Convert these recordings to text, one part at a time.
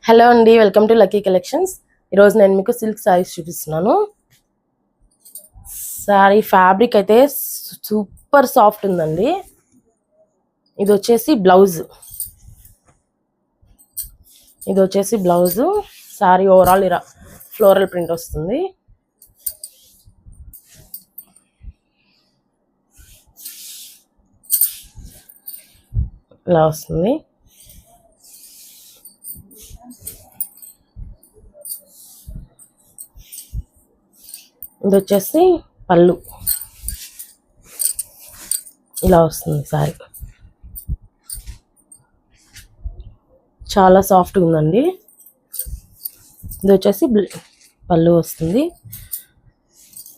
Hello అండి, welcome to lucky collections. ఈరోజు నేను మీకు సిల్క్ సారీస్ చూపిస్తున్నాను. సారీ ఫ్యాబ్రిక్ అయితే సూపర్ సాఫ్ట్ ఉందండి. ఇది వచ్చేసి బ్లౌజ్. సారీ ఓవరాల్ ఇలా ఫ్లోరల్ ప్రింట్ వస్తుంది. ఇలా వస్తుంది. ఇది వచ్చేసి పళ్ళు. ఇలా వస్తుంది సారీ. చాలా సాఫ్ట్గా ఉందండి. ఇది వచ్చేసి పళ్ళు వస్తుంది.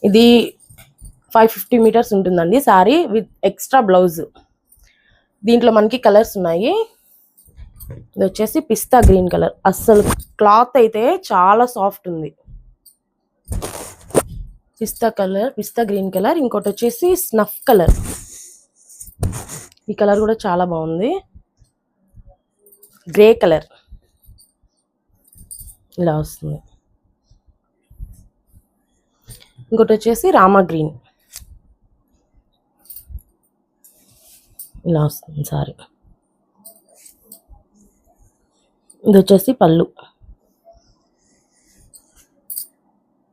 ఇది 550 మీటర్స్ ఉంటుందండి సారీ విత్ ఎక్స్ట్రా బ్లౌజ్. దీంట్లో మనకి కలర్స్ ఉన్నాయి. ఇది వచ్చేసి పిస్తా గ్రీన్ కలర్. అస్సలు క్లాత్ అయితే చాలా సాఫ్ట్ ఉంది. పిస్తా గ్రీన్ కలర్. ఇంకోటి వచ్చేసి స్నఫ్ కలర్. ఈ కలర్ కూడా చాలా బాగుంది. గ్రే కలర్ ఇలా వస్తుంది. ఇంకోటి వచ్చేసి రామా గ్రీన్ ఇలా వస్తుంది సారీ. ఇది వచ్చేసి పళ్ళు.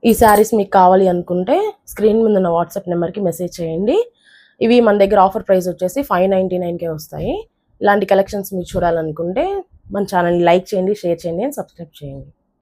ఈ శారీస్ మీకు కావాలి అనుకుంటే స్క్రీన్ మీద ఉన్న వాట్సాప్ నెంబర్కి మెసేజ్ చేయండి. ఇవి మన దగ్గర ఆఫర్ ప్రైస్ వచ్చేసి 599కే వస్తాయి. ఇలాంటి కలెక్షన్స్ మీరు చూడాలనుకుంటే మన ఛానల్ని లైక్ చేయండి, షేర్ చేయండి అండ్ సబ్స్క్రైబ్ చేయండి.